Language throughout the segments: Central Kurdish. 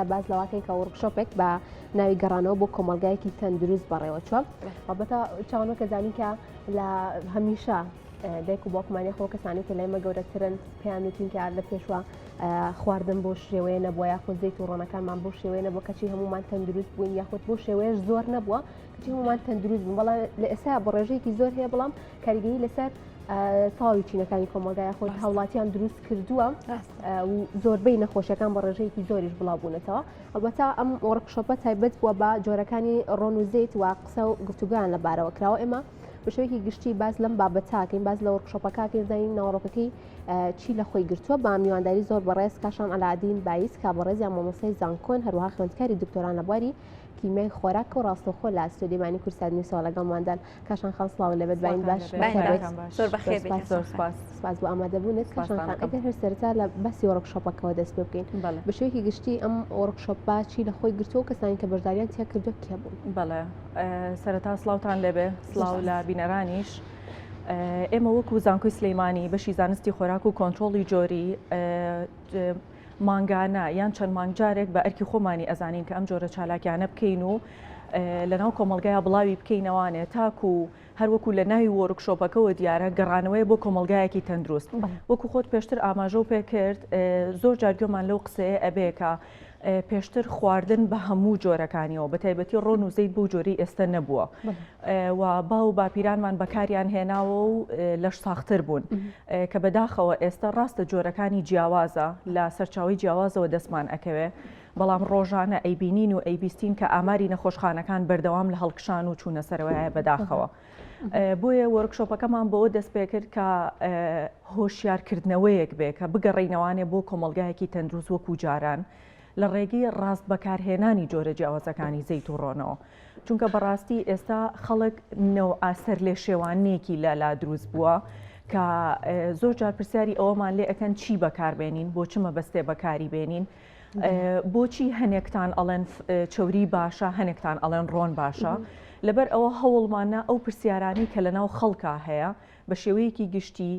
باز لەواکەی کە وەرکشۆپێک بە ناوی گەڕانەوە بۆ کۆمەلگایەکی تەندروست بەڕێوەچوە بەبەتە چاوانەوە کە زانی کە لە هەمیشە دایک و باوکمانی خۆ کەسانی کە لەمە گەورەترن پێیان وتین کە لە پێشوە خواردن بۆ شێوەیە نەبووە یاخود زەیت و ڕۆنەکانمان بۆ شێوەیە نەبووە کەچی هەمومان تەندروست بووین یاخود بۆ شێوەیەش زۆر نەبووە کەچی هەمومان تەندروست بوون بەڵام لە ئێستا بە ڕێژەیەکی زۆر هەیە بەڵام کاریگەری لەسەر تاوی چینەکانی کۆمەلگای خۆی هەوڵاتیان دروست کردووە و زۆربەی نەخۆشیەکان بە ڕێژەیەکی زۆریش بڵاوبوونەتەوە ئەلبەتە ئەم وەرکشۆپە تایبەت بووە بە جۆرەکانی ڕۆن و زەیت و قسە و گفتوگویان لەبارەوە کراوە ئێمە بە شێوەیەکی گشتی باز لەم بابەتاکەین باز لە وەرکشۆپەکەکەین زانین ناوەڕۆکەکەی چی لە خۆی گرتووە با میوانداری زۆر بەڕێز کاشان ئەلعادین بایس کا بەڕێزیان مامۆستای زانکۆن هەروەها خوێندکاری دکتۆران لەبواری کیمیای خۆراک و ڕاستەوخۆ لە ئەستۆدیۆمانی کورسانی ساڵ لەگەڵماندان کاشان خەڵسڵاو لەبێت باین باش زۆر بەخێر سپاس بۆ ئامادەبوونت کاشان خان ئەگەر هەر سەرەتا لە بەسی وەرکشۆپەکەوە دەست پێ بکەین بە شێوەیەکی گشتی ئەم وەرکشۆپە چی لە خۆی گرتووە و کەسانی کە بەشداریان تیا کردووە کێ بوون؟ بەڵێ سەرەتا سڵاوتان لێبێ سڵاو لە بینەرانیش ئێمە وەکو زانکۆی سلەیمانی بەشی زانستی خۆراک و کۆنتترۆڵی جۆری مانگانە یان چەند مانگجارێک بە ئەرکی خۆمانی ئەزانین کە ئەم جۆرە چالاکیانە بکەین و لەناو کۆمەلگایە بڵاوی بکەینەوانێ تاکو هەروەکو لە ناوی وەرکشۆپەکەەوە دیارە گەڕانەوەی بۆ کۆمەلگایەکی تەندروست وەکو خۆت پێشتر ئاماژە و پێکرد زۆر جارگۆمان لەو قسەیە ئەبێکە پێشتر خواردن بە هەموو جۆرەکانیەوە بە تایبەتی ڕۆن و زەیت بۆ جۆرەی ئێستا نەبووە و باو باپیرانمان بەکاریان هێناوە و لەش ساختر بوون کە بەداخەوە ئێستا ڕاستە جۆرەکانی جیاوازە لە سەرچاوی جیاوازەوە دەستمان ئەکەوێ بەڵام ڕۆژانە ئەیبینین و ئەیبیستین کە ئاماری نەخۆشخانەکان بەردەوام لە هەڵکشان و چوونە سەرەوەیە بەداخەوە بۆیە وەرکشۆپەکەمان بۆ دەست پێ کرد کە هۆشیارکردنەوەیەک بێ کە بگەڕینەوانێ بۆ کۆمەلگایەکی تەندروست وەکو جاران لە ڕێگەی ڕاست بەکارهێنانی جۆرە جیاوازەکانی زەیت و ڕۆنەوە چونکە بەڕاستی ئێستا خەڵک نەوئاسەر لێ شێوانەیەکی لەلا دروست بووە کە زۆر جار پرسیاری ئەوەمان لێ ئەەکەن چی بەکاربێنین بۆ چمە بەستێ بەکاری بێنین بۆچی هەنێکتان ئەڵێن چۆری باشە هەنێکتان ئەڵێن ڕۆن باشە لەبەر ئەوە هەوڵمانە ئەو پرسیارانی کە لەناو خەڵکا هەیە بە شێوەیەکی گشتی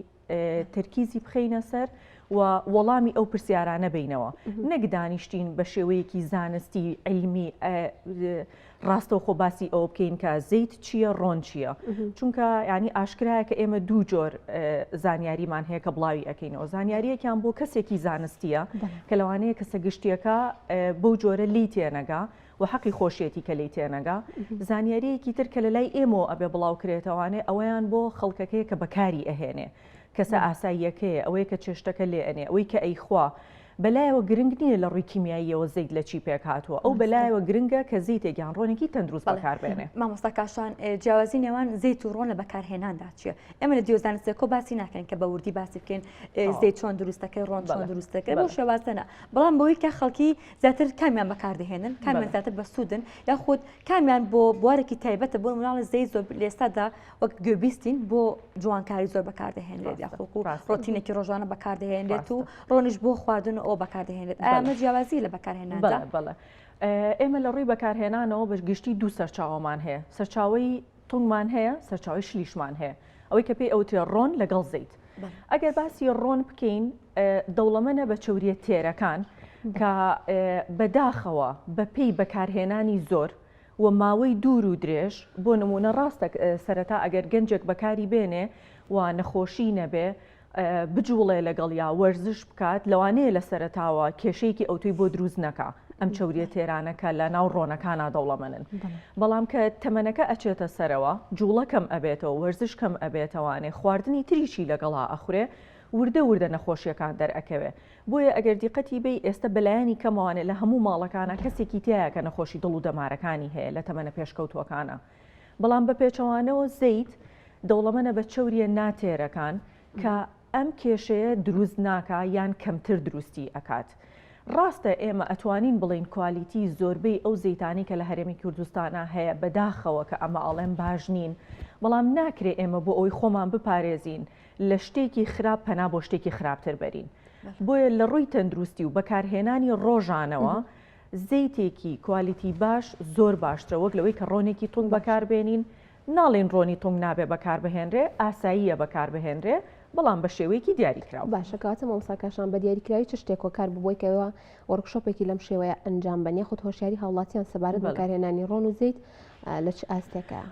ترکیزی بخەینە سەر و وەڵامی ئەو پرسیارانە بینەوە نەکدانیشتین بە شێوەیەکی زانستی علمی ڕاستەوخۆ باسی ئەوە بکەین کە زەیت چییە ڕۆن چییە چونکە ینی ئاشکرایە کە ئێمە دوو جۆر زانیاریمان هەیە کە بڵاوی ئەەکەینەوە زانیاریەکیان بۆ کەسێکی زانستیە کە لەوانەیە کەسە گشتیەکە بەو جۆرە لی تێنەگا و حەقی خۆشیەتی کە لی تێنەگا زانیاریەکی تر کە لە لای ئێمەوە ئەبێ بڵاوکرێتەوانێ ئەوەیان بۆ خەڵکەکەیە کە بەکاری ئەهێنێ کەسە ئاساییەکەیە ئەوەیە کە چێشتەکە لێ ئەنێ ئەوەی کە ئەیخوا بەلایەوە گرنگ نییە لە ڕووی کیمیاییەوە زەیت لە چی پێک هاتووە ئەو بەلایەوە گرنگە کە زەیتێکیان ڕۆنێکی تەندروست بەکاربێنێ مامۆستا کاشان جیاوازی نێوان زەیت و ڕۆن لە بەکارهێناندا چییە ئێمە لە دیۆزانستێکۆ باسی ناکەین کە بە وردی باسی بکەین زەیت چۆن دروستەکەی ڕۆن چۆن دروستەکەی بۆ شێوازەنە بەڵام بەوەی کە خەڵکی زیاتر کامیان بەکاردەهێنن کامیان زیاتر بە سوودن یاخود کامیان بۆ بوارێکی تایبەتە بۆ مناڵە زەیت زۆر لە ئێستادا وەک گوێبیستین بۆ جوانکاری زۆر بەکاردەهێنرێت یاخود ڕۆتینێکی ڕۆژانە بەکاردەهێنرێت و ڕۆنیش بۆ خواردن ئەو بەکاردەهێنرێت ئەمە جیاوازی لە بەکارهێناندا بەڵێ ئێمە لە ڕووی بەکارهێنانەوە بە گشتی دوو سەرچاوەمان هەیە سەرچاوی تونگمان هەیە سەرچاوی شلیشمان هەیە ئەوەی کە پێی ئەوتێ ڕۆن لەگەڵ زەیت ئەگەر باسی ڕۆن بکەین دەوڵەمەنە بە چەوریە تێرەکان کە بەداخەوە بە پێی بەکارهێنانی زۆر و ماوەی دوور و درێژ بۆ نمونە ڕاستە سەرەتا ئەگەر گەنجێک بەکاری بێنێ و نەخۆشی نەبێ بجوڵێ لەگەڵ یا وەرزش بکات لەوانەیە لە سەرەتاوە کێشەیەکی ئەوتوی بۆ دروست نەکا ئەم چەوریە تێرانەکە لە ناو ڕۆنەکانە دەوڵەمەنن بەڵام کە تەمەنەکە ئەچێتە سەرەوە جوڵەکەم ئەبێتەوە وەرزش کەم ئەبێتەوانێ خواردنی تریشی لەگەڵا ئەخورێ وردە نەخۆشیەکان دەرئەکەوێ بۆیە ئەگەر دیقەتی بێ ئێستا بەلایانی کەمەوانێ لە هەموو ماڵەکانە کەسێکی تایە کە نەخۆشی دڵ و دەمارەکانی هەیە لە تەمەنە پێشکەوتوەکانە بەڵام بە پێچەوانەوە زەیت دەوڵەمەنە بە چەوریە ناتێرەکان کە ئەم کێشەیە دروست ناکە یان کەمتر دروستی ئەکات ڕاستە ئێمە ئەتوانین بڵین کوالیتی زۆربەی ئەو زەیتانی کە لە هەرێمی کوردستانە هەیە بەداخەوە کە ئەمە ئاڵێن باش نین بەڵام ناکرێ ئێمە بۆ ئەوی خۆمان بپارێزین لە شتێکی خراپ پەنا بۆ شتێکی خراپتر بەرین بۆیە لە ڕووی تەندروستی و بەکارهێنانی ڕۆژانەوە زەیتێکی کوالیتی باش زۆر باشترە وەک لەوەی کە ڕۆنێکی تونگ بەکاربێنین ناڵێن ڕۆنی تونگ نابێ بەکاربهێنرێ ئاساییە بەکاربهێنرێ بەڵام بە شێوەیەکی دیاری کراوە. باشە کاتە مامۆستاکەشان بە دیاریکراوی چ شتێک کار ببووی کەەوە وەرکشۆپێکی لەم شێوەیە ئەنجام بنیە خۆت هۆشیاری هاوڵاتیان سەبارەت بەکارهێنانی ڕۆن و زەیت لە چ ئاستێکە؟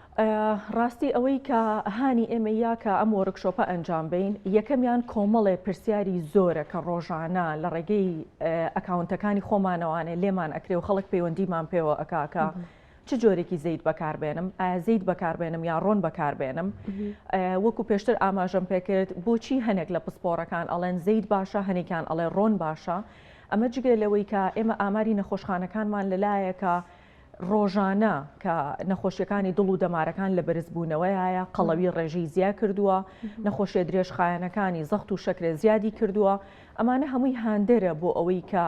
ڕاستی ئەوەی کە هانی ئێمە یا کە ئەم وەرکشۆپە ئەنجام بین یەکەمیان کۆمەڵێ پرسیاری زۆرە کە ڕۆژانە لە ڕێگەی ئەکاونتەکانی خۆمانەوانێ لێمان ئەکرێ و خەڵک پەیوەندیمان پێوە ئەکاکە چ جۆرێکی زەیت بەکاربێنم، ئایا زەیت بەکاربێنم یا ڕۆن بەکاربێنم. وەکو پێشتر ئاماژەم پێکرد بۆچی هەنێک لە پسپۆڕەکان ئەڵێن زەیت باشە، هەنێکیان ئەڵێ ڕۆن باشە. ئەمە جگە لەوەی کە ئێمە ئاماری نەخۆشخانەکانمان لەلایەکە ڕۆژانە کە نەخۆشیەکانی دڵ و دەمارەکان لە بەرزبوونەوەیە، قەڵەوی ڕێژەی زیاد کردووە، نەخۆشیە درێژخایەنەکانی زەخت و شەکرێ زیادی کردووە. ئەمانە هەمووی هاندەرە بۆ ئەوەی کە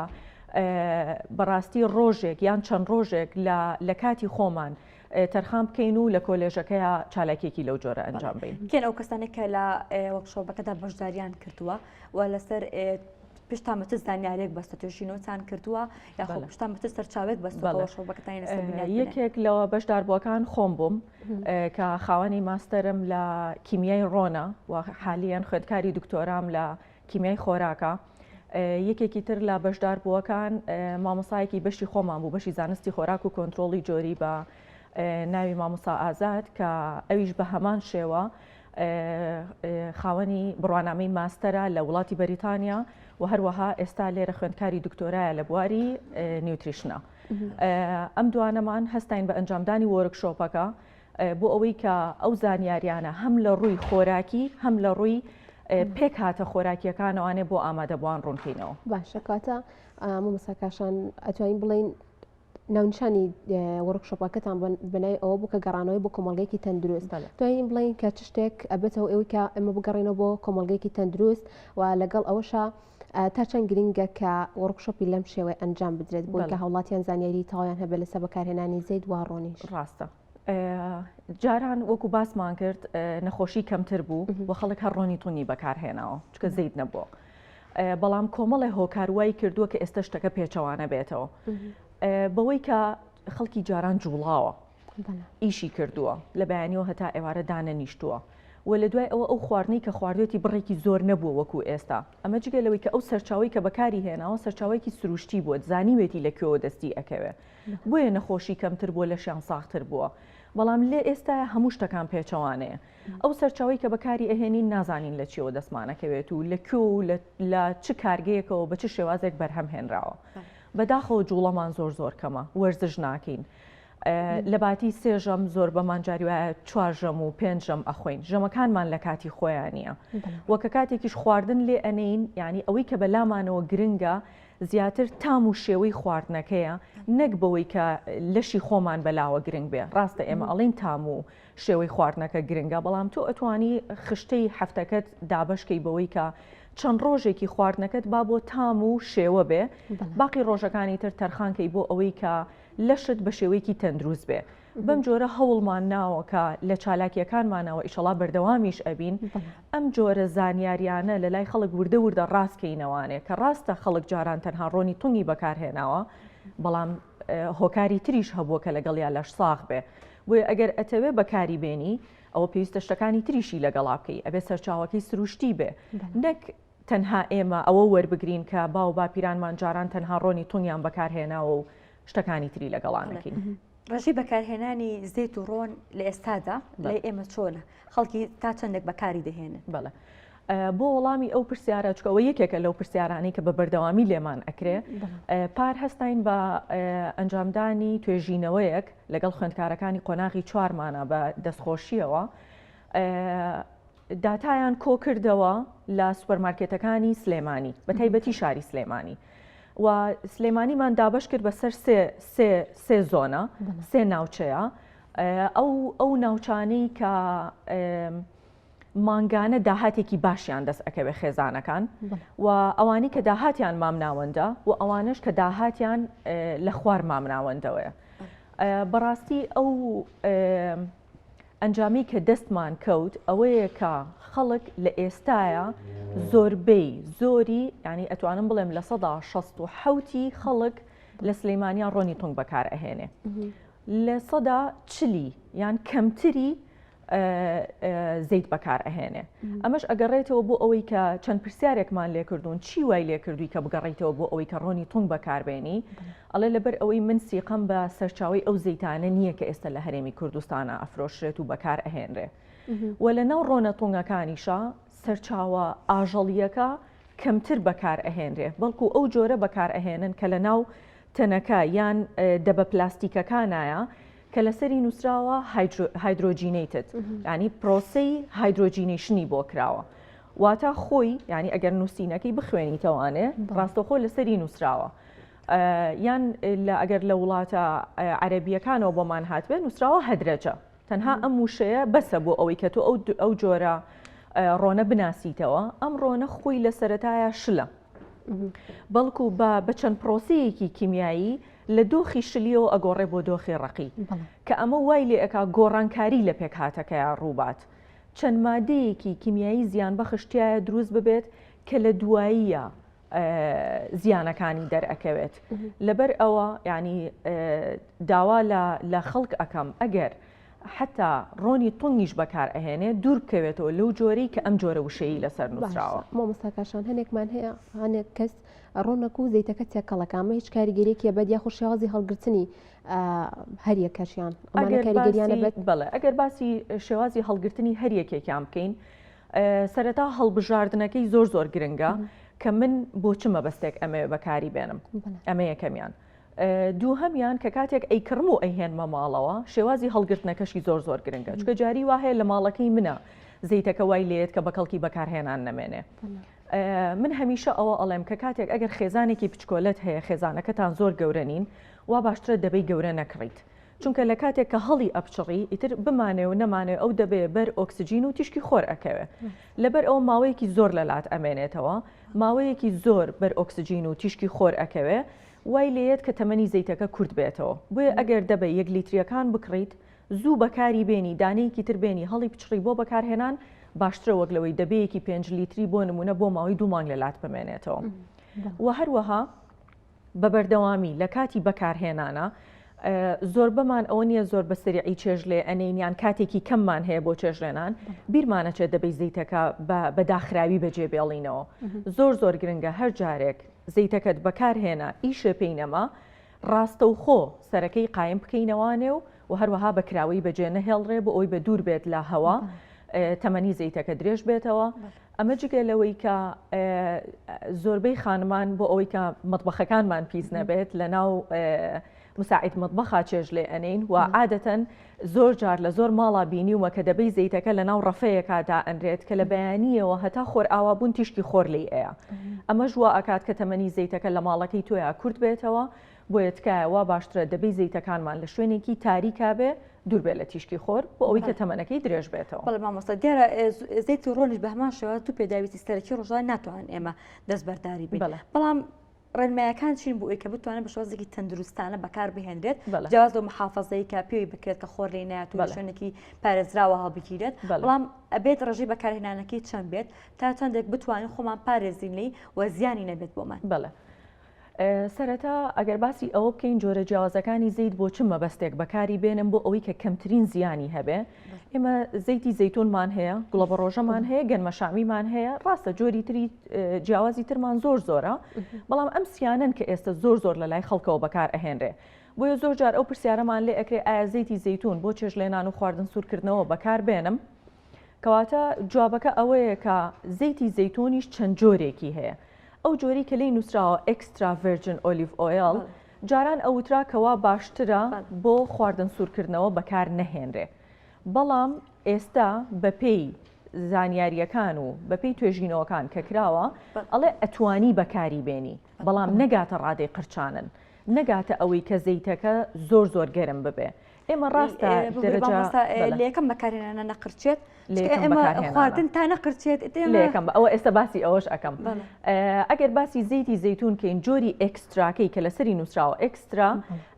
بەڕاستی ڕۆژێک یان چەند ڕۆژێک لە کاتی خۆمان تەرخان بکەین و لە کۆلێژەکەیە چالاکێکی لەو جۆرە ئەنجام بین. کێن ئەو کەسانێک کە لە وەرکشۆپەکەدا بەشداریان کردووە و لەسەر پشتامەتە زانیارێک بەستە توێژینەوەتان کردووە یاخۆ پشتامەتە سەرچاوێک بەستەوە شۆبەکەتانی لەسەر یەکێک لەوە بەشداربووەکان خۆم بووم کە خاوەنی ماستەرم لە کیمیای ڕۆنە و حالیان خوێندکاری دکتۆرام لە کیمیای خۆراکە. یەکێکی تر لە بەشداربووەکان مامۆسایەکی بەشی خۆمان بوو، بەشی زانستی خۆراک و کۆنتترۆلی جۆری بە ناوی مامۆسا ئازاد کە ئەویش بە هەمان شێوە خاوەنی بڕوانامەی ماستەرە لە وڵاتی بەریتانیا و هەروەها ئێستا لێرە خوێندکاری دکتۆرایە لە بواری نیوتریشنە. ئەم دوانەمان هەستین بە ئەنجامدانی وەرکشۆپەکە بۆ ئەوەی کە ئەو زانیاریانە هەم لە ڕووی خۆراکی هەم لە ڕووی پێک هاتە خۆراکیەکانەوانێ بۆ ئامادەبووان ڕوونکەینەوە. باشە کاتە مامۆستاکەشان ئەتوانین بڵین ناونشانی وەرکشۆپەکەتان بنای ئەوە بوو کە گەڕانەوەی بۆ کۆمەڵگەیەکی تەندروست. توانین بڵین کە چ شتێک ئەبێتەوە ئەوەی کە ئێمە بگەڕێنەوە بۆ کۆمەڵگەیەکی تەندروست و لەگەڵ ئەوەشە تا چەند گرنگە کە وەرکشۆپی لەم شێوەیە ئەنجام بدرێت بۆ کە هاوڵاتیان زانیاری تاوایان هەبێت لەسەر بەکارهێنانی زەیت و ڕۆنیش. ڕاستە. جاران وەکو باسمان کرد نەخۆشی کەمتر بوو و خەڵک هەر ڕۆنی تونی بەکارهێناوە چکە زەیت نەبووە. بەڵام کۆمەڵی هۆکاروایی کردووە کە ئێستا شتەکە پێچەوانە بێتەوە بەوەی کە خەڵکی جاران جوڵاوە ئیشی کردووە لە بەیانیەوە هەتا ئێوارە دانەنیشتووە و لە دوای ئەوە ئەو خواردنی کە خواردوێتی بڕێکی زۆر نەبووە وەکو ئێستا. ئەمە جگە لەوەی کە ئەو سەرچاوی کە بەکاری هێناوە سەرچاوێکی سروشتی بووە، زانیوێتی لەکوێوە دەستی ئەکەوێ بۆیە نەخۆشی کەمتر بووە لە شیان ساختر بووە. بەڵام لێ ئێستا هەموو شتەکان پێچەوانەیە. ئەو سەرچاوی کە بەکاری ئەهێنین نازانین لە چیەوە دەستمانەکەوێت و لەکوێ و لە چ کارگەیەکەوە بە چ شێوازێک بەرهەم هێنراوە. بەداخەوە جوڵەمان زۆر کەمە، وەرزش ناکەین. لە باتی سێژەم زۆر بەمان جاری وایە 4 ژەم و 5 ژەم ئەخۆین، ژەمەکانمان لە کاتی خۆیان نییە. وەکە کاتێکیش خواردن لێ ئەنین، یعنی ئەوەی کە بەلامانەوە گرنگە زیاتر تام و شێوەی خواردنەکەیە نەک بەوەی کە لەشی خۆمان بەلاوە گرنگ بێ. ڕاستە ئێمە ئەڵین تام و شێوەی خواردنەکە گرنگە، بەڵام تۆ ئەتوانی خشتەی هەفتەکەت دابشکەی بەوەی کە چەند ڕۆژێکی خواردنەکەت با بۆ تام و شێوە بێ، باقی ڕۆژەکانی تر تەرخانکەی بۆ ئەوەی کە لەشت بە شێوەیەکی تەندروست بێ. بەم جۆرە هەوڵمان ناوە کە لە چالاکیەکانمانەوە ئیشەڵا بەردەوامیش ئەبین ئەم جۆرە زانیاریانە لە لای خەڵک وردە ڕاستکەینەوانێ کە ڕاستە خەڵک جاران تەنها ڕۆنی تونگی بەکارهێناوە، بەڵام هۆکاری تریش هەبووە کە لەگەڵیا لەش ساغ بێ. بۆیە ئەگەر ئەتەوێ بەکاری بێنی ئەوە پێویستە شتەکانی تریشی لەگەڵا بکەی، ئەبێ سەرچاوەکەی سروشتی بێ، نەک تەنها ئێمە ئەوە وەربگرین کە باو باپیرانمان جاران تەنها ڕۆنی تونگیان بەکارهێناوە و شتەکانی تری لەگەڵانەکەین. ڕژی بەکارهێنانی زەیت و ڕۆن لە ئێستادا لە ئێمە چۆنە؟ خەڵکی تا چەندێک بەکاری دەهێنن؟ بەڵێ بۆ وەڵامی ئەو پرسیارە چکەوە یەکێکە لەو پرسیارانی کە بە بەردەوامی لێمان ئەکرێ پار هەستین بە ئەنجامدانی توێژینەوەیەک لەگەڵ خوێندکارەکانی قۆناغی 4 مانە بە دەستخۆشیەوە داتایان کۆ کردەوە لە سوپەرمارکێتەکانی سلێمانی بە تایبەتی شاری سلێمانی و سلێمانیمان دابش کرد بەسەر سێ زۆنە، سێ ناوچەیە. ئەو ناوچانەی کە مانگانە داهاتێکی باشیان دەست ئەکەوێ خێزانەکان و ئەوانی کە داهاتیان مامناوەندە و ئەوانش کە داهاتیان لە خوار مامناوەندەوەیە. بەڕاستی ئەو ئەنجامی کە دەستمان کەوت ئەوەیە کە خەڵک لە ئێستایە زۆری ینی ئەتوانم بڵێم لە 167 خەڵک لە سلەیمانیان ڕۆنی تونگ بەکار ئەهێنێ، لە 140 یان کەمتری زەیت بەکار ئەهێنێ. ئەمەش ئەگەڕێتەوە بۆ ئەوەی کە چەند پرسیارێکمان لێ کردوون چی وای لێ کردووی کە بگەڕێتەوە بۆ ئەوەی کە ڕۆنی تونگ بەکاربێنی ئەڵێ لەبەر ئەوەی من سیقەم بە سەرچاوی ئەو زەیتانە نییە کە ئێستا لە هەرێمی کوردستانە ئەفرۆشرێت و بەکار ئەهێنرێ و لەناو ڕۆنە تونگەکانیشە سەرچاوە ئاژەڵیەکە کەمتر بەکار ئەهێنرێ بەڵکو ئەو جۆرە بەکار ئەهێنن کە لە ناو تەنەکە یان دەبە پلاستیکەکانایە کە لەسەری نووسراوە هایدرۆجینیتت ینی پرۆسەی هایدرۆجینیشنی بۆ کراوە واتە خۆی ینی ئەگەر نووسینەکەی بخوێنیتەوانێ ڕاستەخۆ لەسەری نووسراوە یان ئەگەر لە وڵاتە عەرەبیەکانەوە بۆمان هاتبێ نووسراوە هەدرەجە تەنها ئەم وشەیە بەسە بۆ ئەوەی کە تۆ ئەو جۆرە ڕۆنە بناسیتەوە ئەم ڕۆنە خۆی لە سەرەتایە شلە بەڵکو بە چەند پرۆسەیەکی کیمیایی لە دۆخی شلیەوە ئەگۆڕێ بۆ دۆخی ڕقی کە ئەمە وای لێ ئەکا گۆڕانکاری لە پێکهاتەکەیە ڕووبات چەند مادەیەکی کیمیایی زیان بەخشتایە دروست ببێت کە لە دواییە زیانەکانی دەرئەکەوێت لەبەر ئەوە ینی داوا لە خەڵک ئەەکەم ئەگەر حتا ڕۆنی تونگیش بەکار ئەهێنێ دوور بکەوێتەوە لەو جۆرەی کە ئەم جۆرە وشەیە لەسەر نووسراوە مامۆستاکاشان هەنێکمان هەیە هەنێک کەس ڕۆنەک و زەیتەکە تێکەڵەکەمە هیچ کاریگەریەکیە بەد یا خوشیازی هەڵگرتنی هەریەکەشیان کاریگەریانە بێت بڵێ ئەگەر باسی شێوازی هەڵگرتنی هەریەکێکیان بکەین سەرەتا هەڵبژاردنەکەی زۆر گرنگە کە من بۆ چ مەبەستێک ئەمە بەکاری بێنم ئەمە یەکەمیان دووهەمیان کە کاتێک ئەیکڕم و ئەیهێنمە ماڵەوە شێوازی هەڵگرتنەکەشی زۆر گرنگە چکە جاری وا هەیە لە ماڵەکەی منە زەیتەکە وای لێت کە بە کەڵکی بەکارهێنان نەمێنێ من هەمیشە ئەوە ئەڵێم کە کاتێک ئەگەر خێزانێکی پچکۆلت هەیە خێزانەکەتان زۆر گەورەنین وا باشترە دەبەی گەورە نەکڕیت چونکە لە کاتێک کە هەڵی ئەپچڕی ئیتر بمانێ و نەمانێ ئەو دەبێ بەر ئۆکسسیجین و تیشکی خۆر ئەکەوێ لەبەر ئەو ماوەیەکی زۆر لەلات ئەمێنێتەوە ماوەیەکی زۆر بەر ئۆکسسیجین و تیشکی خۆر ئەکەوێ وای لێت کە تەمەنی زەیتەکە کورت بێتەوە بۆیە ئەگەر دەبێ یەک لیتریەکان بکڕیت زوو بەکاری بێنی دانەیەکی تر بێنی هەڵی پچڕی بۆ بەکارهێنان باشترە وەک لەوەی دەبەیەکی 5 لیتری بۆ نمونە بۆ ماوەی 2 مانگ لەلات بمێنێتەوە و هەروەها بە بەردەوامی لە کاتی بەکارهێنانە زۆر بەمان ئەوە نییە زۆر بەسەریعی چێژ لێ ئەنێنیان کاتێکی کەممان هەیە بۆ چێژلێنان بیرمانەچێت دەبێت زەیتەکە بە داخراوی بەجێ بێڵینەوە زۆر گرنگە هەر جارێک زەیتەکەت بەکارهێنا ئیشە پێینەما ڕاستەوخۆ سەرەکەی قایم بکەینەوانێ و هەروەها بەکراوی بەجێ نەهێڵڕێ بۆ ئەوی بە دوور بێت لە هەوا تەمەنی زەیتەکە درێژ بێتەوە ئەمە جگە لەوەی کە زۆربەی خانمان بۆ ئەوەی کە مەطبەخەکانمان پیس نەبێت لە ناو مساعد مطبخە چێژ لێ ئەنین و عادەتەن زۆر جار لە زۆر ماڵا بینیومە کە دەبەی زەیتەکە لە ناو ڕەفەیەکدا ئەنرێت کە لە بەیانیەوە هەتا خۆر ئاوابوون تیشکی خۆر لی ئەیە ئەمە ژوا ئاکات کە تەمەنی زەیتەکە لە ماڵەکەی تۆیە کورت بێتەوە بۆیە تکایەوە باشترە دەبەی زەیتەکانمان لە شوێنێکی تاریکا بێ دوور بێت لە تیشکی خۆر بۆ ئەوەی کە تەمەنەکەی درێژ بێتەوە بەڵێ مامۆستا دیارە زەیت و ڕۆنیش بە هەمان شێوە تو پێداویستی سەرەکی ڕۆژان ناتوانن ئێمە دەستبەرداری بین بەڵام ڕێنمایەکان چین بۆ ئەوەی کە بتوانێت بە شێوازێکی تەندروستانە بەکار بهێنرێت جیاواز بۆ محافەزەی کە پێوی بکرێت کە خۆر لێ نایەت و شوێنێکی پارێزراوە هەڵبگیرێت بەڵام ئەبێت ڕێژەی بەکارهێنانەکەی چەند بێت تا چەندێک بتوانین خۆمان پارێزین لی و زیانی نەبێت بۆمان بەڵێ سەرەتا ئەگەر باسی ئەوە بکەین جۆرە جیاوازەکانی زەیت بۆ چ مەبەستێک بەکاری بێنم بۆ ئەوەی کە کەمترین زیانی هەبێ ئێمە زەیتی زەیتونمان هەیە گوڵە بە ڕۆژەمان هەیە گەنمەشامیمان هەیە ڕاستە جۆری تری جیاوازی ترمان زۆرە بەڵام ئەم سیانن کە ئێستا زۆر لە لای خەڵکەوە بەکار ئەهێنرێ بۆیە زۆر جار ئەو پرسیارەمان لێ ئەکرێ ئایا زەیتی زەیتون بۆ چێژلێنان و خواردن سوورکردنەوە بەکار بێنم کەواتە جوابەکە ئەوەیە کە زەیتی زەیتونیش چەند جۆرێکی هەیە ئەو جۆری کە لی نووسراوە ئەکسترا ڤێرجن ئۆلیڤ ئۆیل جاران ئەوترا کەوا باشترە بۆ خواردن سوورکردنەوە بەکار نەهێنرێ بەڵام ئێستا بەپێی زانیاریەکان و بەپێی توێژینەوەکان کە کراوە ئەڵێ ئەتوانی بەکاری بێنی بەڵام نەگاتە ڕادەی قرچانن نەگاتە ئەوەی کە زەیتەکە زۆر گەرم ببێ ئێمە ڕاستە لێکم بەکارهێنانە نەقرچێت ئێمە خواردن تا نەقرچێت لێکم ئەوە ئێستا باسی ئەوەش ئەەکەم ئەگەر باسی زەیتی زەیتون کەین جۆری ئەکستراکەی کە لەسەری نووسراوە ئەکسترا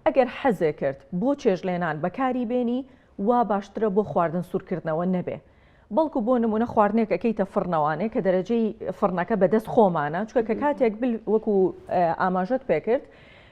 ئەگەر حەزێ کرد بۆ چێژلێنان بەکاری بێنی وا باشترە بۆ خواردن سوورکردنەوە نەبێ بەڵکو بۆ نمونە خواردنێک ئەەکەیتە فڕنەوانێ کە دەرەجەی فڕنەکە بەدەست خۆمانە چکە کە کاتێک وەکو ئاماژەت پێکرد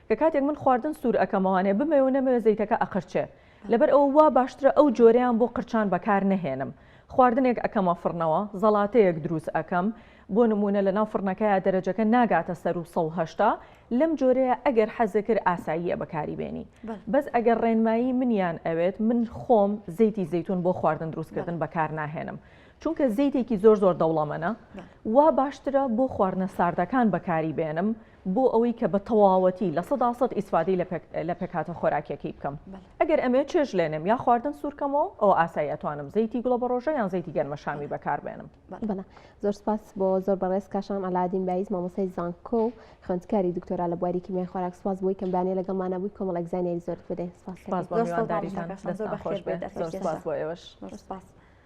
کە کاتێک من خواردن سوور ئەەکەمەوانێ بمەوە نەمەوە زەیتەکە ئەقرچێ لەبەر ئەوە وا باشترە ئەو جۆرەیان بۆ قرچان بەکار نەهێنم خواردنێک ئەەکەمە فڕنەوە زەڵاتەیەک دروست ئەەکەم بۆ نمونە لە ناو فڕنەکەیە دەرەجەکە ناگاتە سەر و 180 لەم جۆرەیە ئەگەر حەزە کرد ئاساییە بەکاری بێنی بەس ئەگەر ڕێنمایی منیان ئەوێت من خۆم زەیتی زەیتون بۆ خواردن دروستکردن بەکار ناهێنم چونکە زەیتێکی زۆر دەوڵەمەنە وا باشترە بۆ خواردنە ساردەکان بەکاری بێنم بۆ ئەوەی کە بە تەواوەتی لە 100% ئیسفادەی لە پێکاتە خۆراکیەکەی بکەم ئەگەر ئەمێ چێژ لێنم یا خواردن سوورکەمەوە ئەو ئاسایی ئەتوانم زەیتی گوڵە بە ڕۆژە یان زەیتی گەرمەشامی بەکار بێنم بەڵێ زۆر سپاس بۆ زۆر بەڕێز کاشان ئەلادین بایز مامۆستای زانکۆ و خوێندکاری دکتۆرا لە بواری کیمیای خۆراک سپاس بۆی کەمبانێ لەگەڵمانە بووی کۆمەڵێک زانیاری زۆرت بدەین سپاس بۆ میوانداریتان دەست ناخۆش بێت زۆر سپاس بۆ ئێوەش سپاس